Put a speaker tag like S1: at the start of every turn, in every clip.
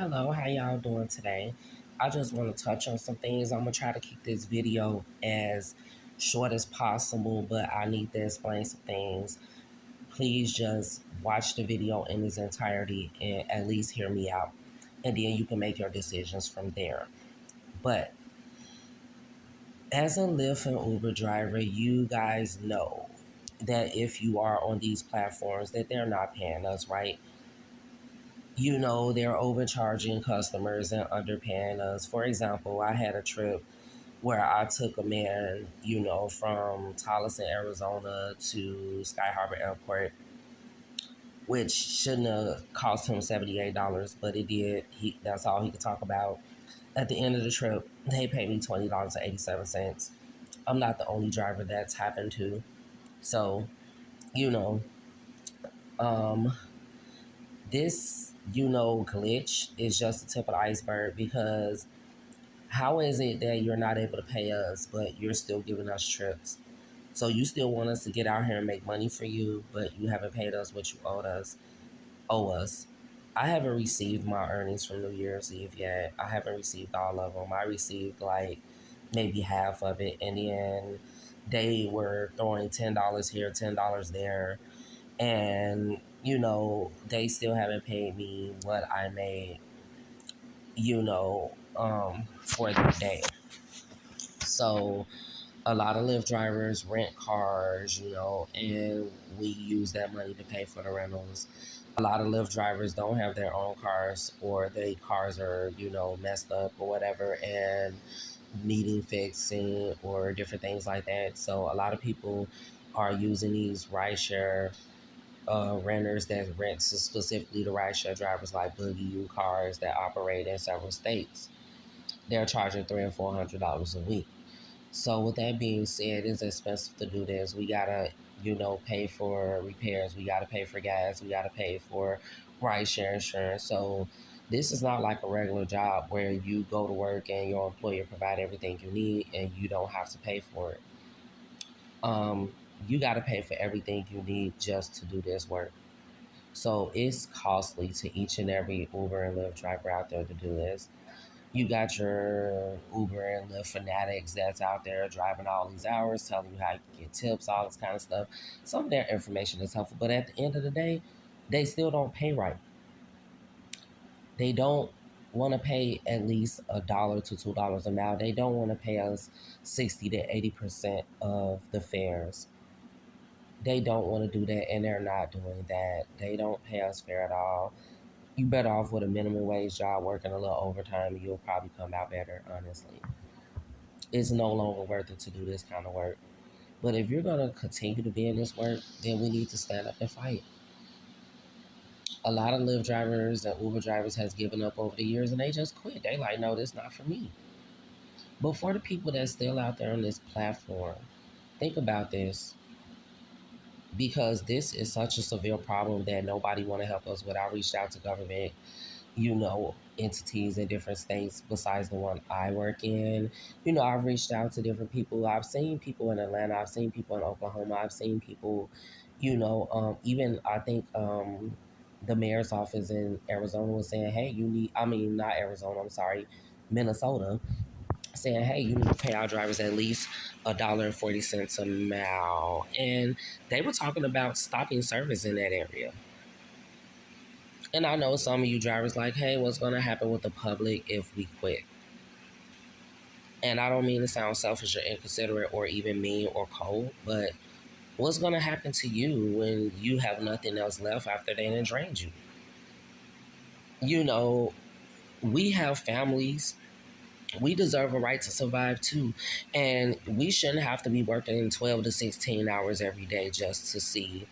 S1: Hello, how y'all doing today? I just want to touch on some things. I'm gonna try to keep this video as short as possible, but I need to explain some things. Please just watch the video in its entirety and at least hear me out, and then you can make your decisions from there. But as a Lyft and Uber driver, you guys know that if you are on these platforms that they're not paying us, right? You know, they're overcharging customers and underpaying us. For example, I had a trip where I took a man, from Tolleson, Arizona to Sky Harbor Airport, which shouldn't have cost him $78, but it did. That's all he could talk about. At the end of the trip, they paid me $20.87. I'm not the only driver that's happened to. So, you know, um, this, glitch is just the tip of the iceberg because how is it that you're not able to pay us, but you're still giving us trips? So you still want us to get out here and make money for you, but you haven't paid us what you owe us. I haven't received my earnings from New Year's Eve yet. I haven't received all of them. I received like maybe half of it, and then they were throwing $10 here, $10 there, and they still haven't paid me what I made, for the day. So a lot of Lyft drivers rent cars, and we use that money to pay for the rentals. A lot of Lyft drivers don't have their own cars, or their cars are, messed up or whatever and needing fixing or different things like that. So a lot of people are using these rideshare renters that rent specifically to rideshare drivers like Boogie U cars that operate in several states. They're charging $300 and $400 a week. So with that being said, it's expensive to do this. We gotta, pay for repairs. We gotta pay for gas. We gotta pay for ride share insurance. So this is not like a regular job where you go to work and your employer provide everything you need and you don't have to pay for it. Um, you gotta pay for everything you need just to do this work. So it's costly to each and every Uber and Lyft driver out there to do this. You got your Uber and Lyft fanatics that's out there driving all these hours, telling you how you can get tips, all this kind of stuff. Some of their information is helpful, but at the end of the day, they still don't pay right. They don't want to pay at least $1 to $2 a mile. They don't want to pay us 60 to 80% of the fares. They don't want to do that, and they're not doing that. They don't pay us fair at all. You better off with a minimum wage job working a little overtime, and you'll probably come out better, honestly. It's no longer worth it to do this kind of work. But if you're going to continue to be in this work, then we need to stand up and fight. A lot of Lyft drivers and Uber drivers has given up over the years and they just quit. They like, no, this not for me. But for the people that's still out there on this platform, think about this, because this is such a severe problem that nobody want to help us with. I reached out to government, entities in different states besides the one I work in. I've reached out to different people. I've seen people in Atlanta. I've seen people in Oklahoma. I've seen people, even I think the mayor's office in Arizona was saying, hey, not Arizona, I'm sorry, Minnesota, saying, hey, you need to pay our drivers at least $1.40 a mile. And they were talking about stopping service in that area. And I know some of you drivers like, hey, what's going to happen with the public if we quit? And I don't mean to sound selfish or inconsiderate or even mean or cold, but what's going to happen to you when you have nothing else left after they done drained you? We have families. We deserve a right to survive too. And we shouldn't have to be working 12 to 16 hours every day just to see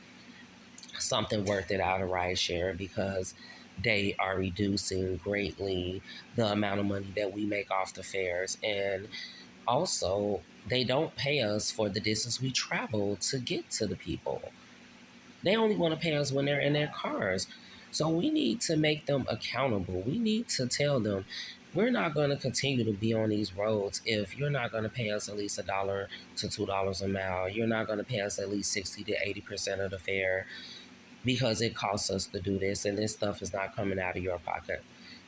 S1: something worth it out of rideshare, because they are reducing greatly the amount of money that we make off the fares. And also, they don't pay us for the distance we travel to get to the people. They only want to pay us when they're in their cars. So we need to make them accountable. We need to tell them, we're not going to continue to be on these roads if you're not going to pay us at least $1 to $2 a mile. You're not going to pay us at least 60 to 80% of the fare, because it costs us to do this, and this stuff is not coming out of your pocket.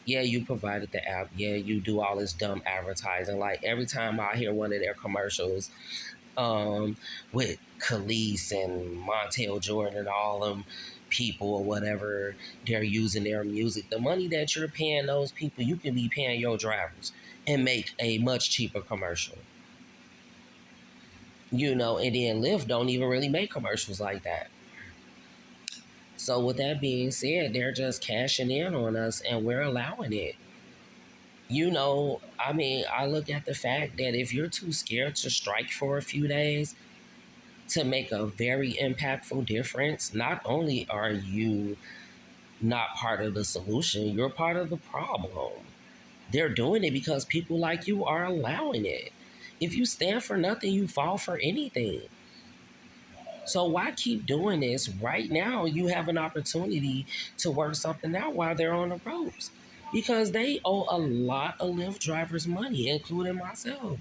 S1: Yeah, you provided the app. Yeah, you do all this dumb advertising. Like every time I hear one of their commercials, um, with Khalees and Montel Jordan and all them people or whatever they're using their music, the money that you're paying those people, you can be paying your drivers and make a much cheaper commercial. And then Lyft don't even really make commercials like that. So with that being said, they're just cashing in on us and we're allowing it. I look at the fact that if you're too scared to strike for a few days to make a very impactful difference, not only are you not part of the solution, you're part of the problem. They're doing it because people like you are allowing it. If you stand for nothing, you fall for anything. So why keep doing this? Right now, you have an opportunity to work something out while they're on the ropes because they owe a lot of Lyft drivers money, including myself,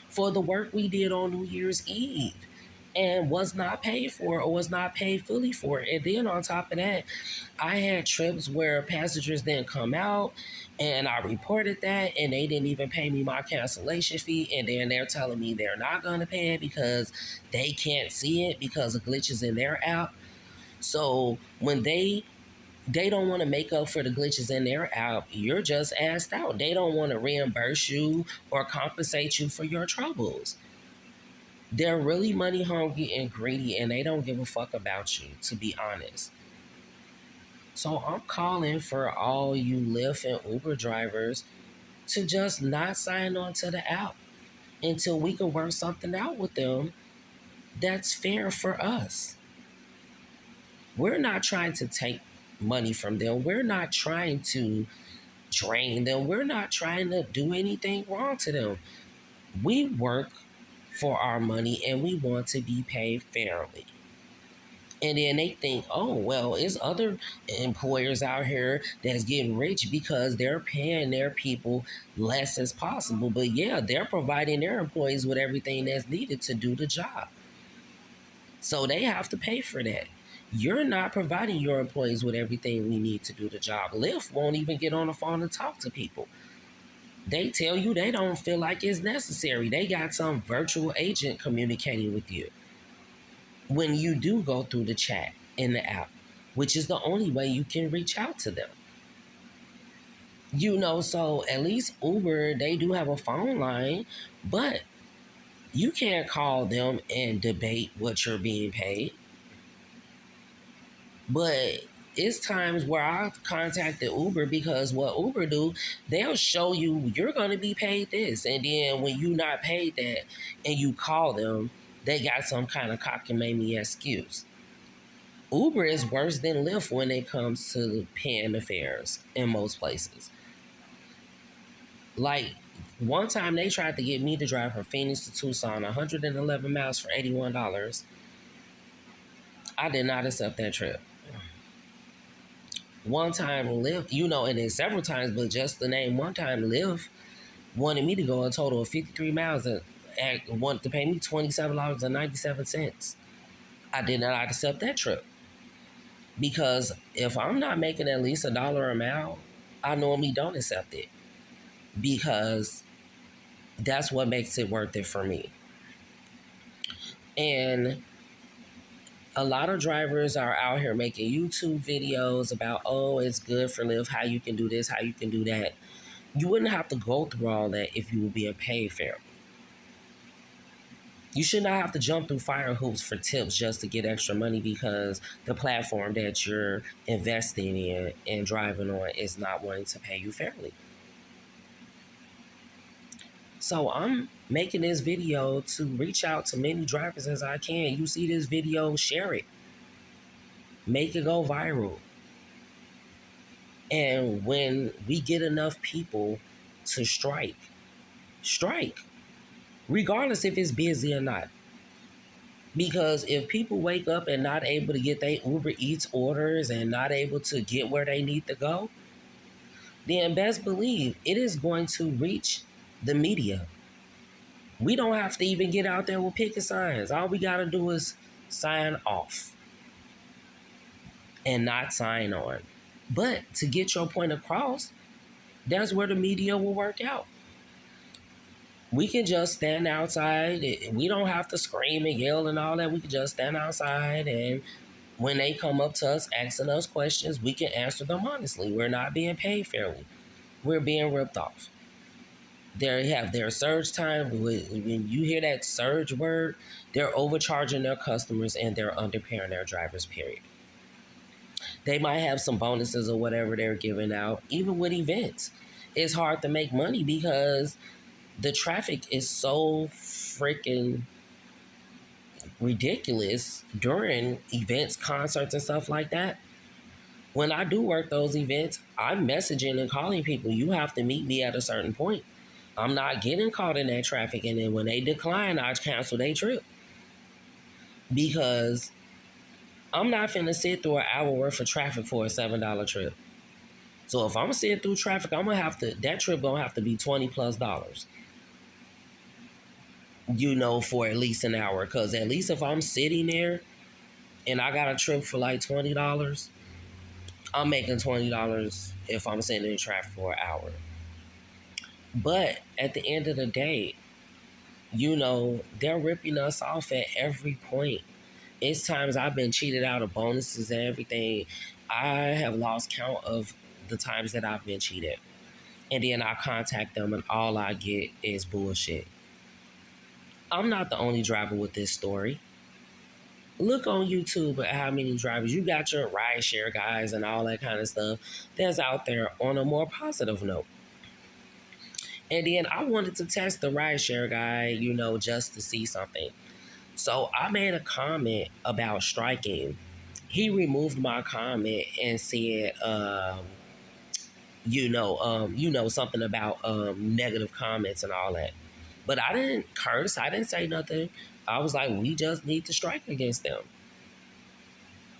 S1: for the work we did on New Year's Eve and was not paid for or was not paid fully for. And then on top of that, I had trips where passengers didn't come out and I reported that and they didn't even pay me my cancellation fee. And then they're telling me they're not going to pay it because they can't see it because of glitches in their app. So when they don't want to make up for the glitches in their app, you're just asked out. They don't want to reimburse you or compensate you for your troubles. They're really money hungry and greedy and they don't give a fuck about you, to be honest. So I'm calling for all you Lyft and Uber drivers to just not sign on to the app until we can work something out with them that's fair for us. We're not trying to take money from them. We're not trying to drain them. We're not trying to do anything wrong to them. We work for our money and we want to be paid fairly. And then they think, oh, well, it's other employers out here that's getting rich because they're paying their people less as possible. But yeah, they're providing their employees with everything that's needed to do the job. So they have to pay for that. You're not providing your employees with everything we need to do the job. Lyft won't even get on the phone and talk to people. They tell you they don't feel like it's necessary. They got some virtual agent communicating with you when you do go through the chat in the app, which is the only way you can reach out to them. So at least Uber, they do have a phone line, but you can't call them and debate what you're being paid. But it's times where I contacted Uber because what Uber do, they'll show you you're going to be paid this. And then when you not paid that and you call them, they got some kind of cockamamie excuse. Uber is worse than Lyft when it comes to paying the fares in most places. Like, one time they tried to get me to drive from Phoenix to Tucson 111 miles for $81. I did not accept that trip. One time Lyft, and then several times, but just the name one time Lyft wanted me to go a total of 53 miles and wanted to pay me $27.97. I did not accept that trip. Because if I'm not making at least $1 a mile, I normally don't accept it because that's what makes it worth it for me. And a lot of drivers are out here making YouTube videos about, oh, it's good for Lyft, how you can do this, how you can do that. You wouldn't have to go through all that if you were being paid fair. You should not have to jump through fire hoops for tips just to get extra money because the platform that you're investing in and driving on is not wanting to pay you fairly. So I'm making this video to reach out to many drivers as I can. You see this video, share it. Make it go viral. And when we get enough people to strike, regardless if it's busy or not. Because if people wake up and not able to get their Uber Eats orders and not able to get where they need to go, then best believe it is going to reach the media. We don't have to even get out there with picket signs. All we got to do is sign off and not sign on. But to get your point across, that's where the media will work out. We can just stand outside. We don't have to scream and yell and all that. We can just stand outside, and when they come up to us asking us questions, we can answer them honestly. We're not being paid fairly. We're being ripped off. They have their surge time. When you hear that surge word, they're overcharging their customers and they're underpaying their drivers, period. They might have some bonuses or whatever they're giving out. Even with events, it's hard to make money because the traffic is so freaking ridiculous during events, concerts, and stuff like that. When I do work those events, I'm messaging and calling people. You have to meet me at a certain point. I'm not getting caught in that traffic. And then when they decline, I cancel their trip. Because I'm not finna sit through an hour worth of traffic for a $7 trip. So if I'm sitting through traffic, I'm gonna have to, that trip gonna have to be $20+, for at least an hour. Cause at least if I'm sitting there and I got a trip for like $20, I'm making $20 if I'm sitting in traffic for an hour. But at the end of the day, they're ripping us off at every point. It's times I've been cheated out of bonuses and everything. I have lost count of the times that I've been cheated. And then I contact them and all I get is bullshit. I'm not the only driver with this story. Look on YouTube at how many drivers. You got your rideshare guys and all that kind of stuff that's out there on a more positive note. And then I wanted to test the rideshare guy, just to see something. So I made a comment about striking. He removed my comment and said, something about negative comments and all that. But I didn't curse. I didn't say nothing. I was like, we just need to strike against them.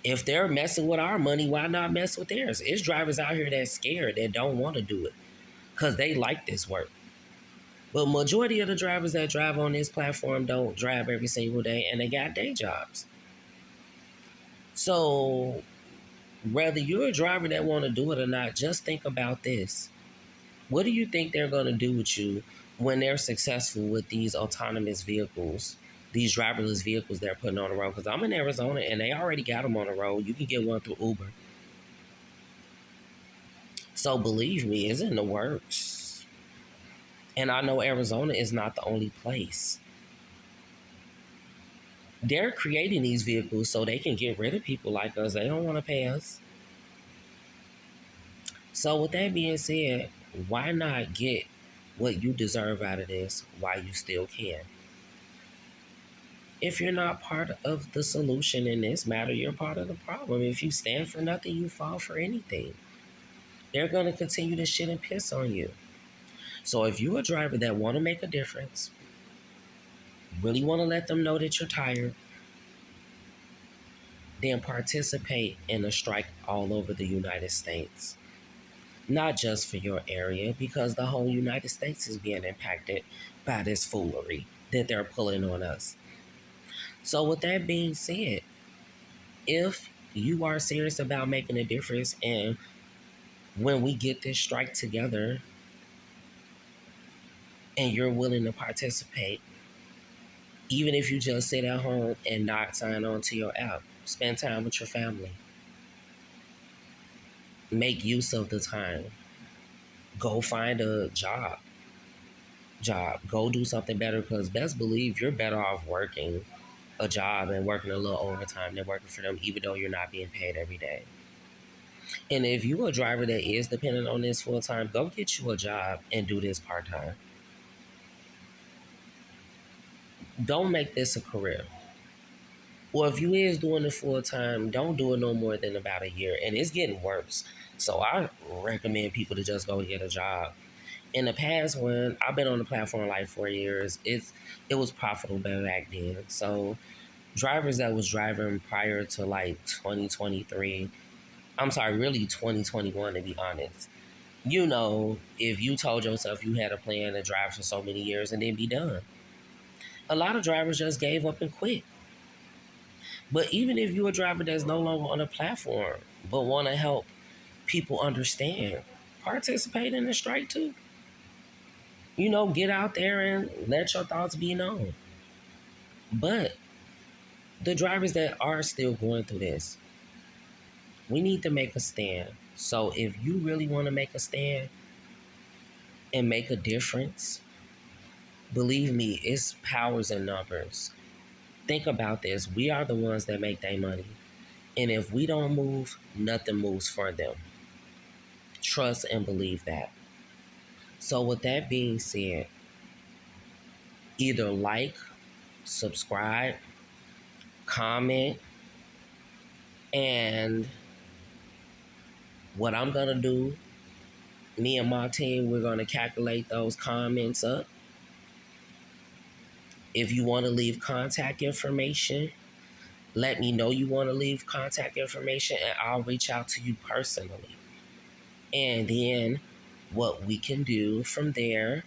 S1: If they're messing with our money, why not mess with theirs? It's drivers out here that's scared, that don't want to do it because they like this work. But majority of the drivers that drive on this platform don't drive every single day, and they got day jobs. So whether you're a driver that want to do it or not, just think about this. What do you think they're going to do with you when they're successful with these autonomous vehicles, these driverless vehicles they're putting on the road? Because I'm in Arizona and they already got them on the road. You can get one through Uber. So believe me, it's in the works. And I know Arizona is not the only place. They're creating these vehicles so they can get rid of people like us. They don't want to pay us. So with that being said, why not get what you deserve out of this while you still can? If you're not part of the solution in this matter, you're part of the problem. If you stand for nothing, you fall for anything. They're going to continue to shit and piss on you. So if you're a driver that want to make a difference, really want to let them know that you're tired, then participate in a strike all over the United States. Not just for your area, because the whole United States is being impacted by this foolery that they're pulling on us. So with that being said, if you are serious about making a difference, and when we get this strike together and you're willing to participate, even if you just sit at home and not sign on to your app, spend time with your family, make use of the time, go find a job, go do something better, because best believe you're better off working a job and working a little overtime than working for them, even though you're not being paid every day. And if you're a driver that is dependent on this full time, go get you a job and do this part time. Don't make this a career. Or if you is doing it full time, don't do it no more than about a year. And it's getting worse. So I recommend people to just go get a job. In the past, when I've been on the platform like 4 years, it was profitable back then. So drivers that was driving prior to like 2023, I'm sorry, really 2021 to be honest. If you told yourself you had a plan to drive for so many years and then be done. A lot of drivers just gave up and quit. But even if you're a driver that's no longer on a platform but want to help people understand. Participate in the strike too. Get out there and let your thoughts be known. But the drivers that are still going through this, we need to make a stand. So if you really want to make a stand and make a difference, believe me, it's powers in numbers. Think about this. We are the ones that make their money. And if we don't move, nothing moves for them. Trust and believe that. So with that being said, either like, subscribe, comment, and what I'm going to do, me and my team, we're going to calculate those comments up. If you want to leave contact information, let me know you want to leave contact information and I'll reach out to you personally. And then what we can do from there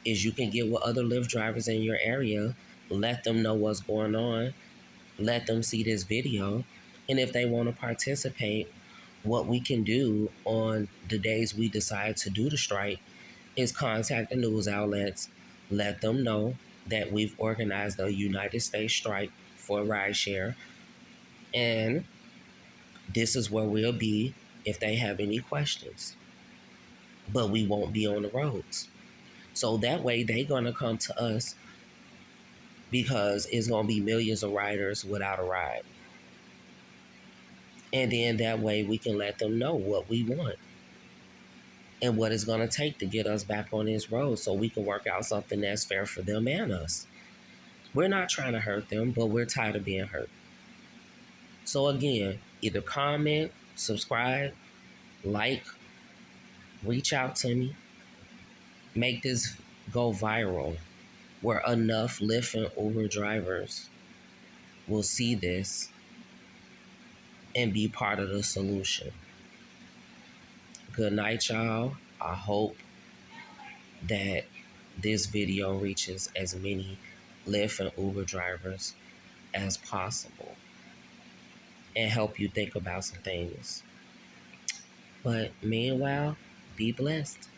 S1: is you can get with other Lyft drivers in your area, let them know what's going on, let them see this video. And if they want to participate, what we can do on the days we decide to do the strike is contact the news outlets, let them know that we've organized a United States strike for rideshare, and this is where we'll be if they have any questions. But we won't be on the roads. So that way they're going to come to us because it's going to be millions of riders without a ride. And then that way we can let them know what we want and what it's going to take to get us back on this road so we can work out something that's fair for them and us. We're not trying to hurt them, but we're tired of being hurt. So again, either comment, subscribe, like, reach out to me, make this go viral where enough Lyft and Uber drivers will see this and be part of the solution. Good night, y'all. I hope that this video reaches as many Lyft and Uber drivers as possible and help you think about some things. But meanwhile, be blessed.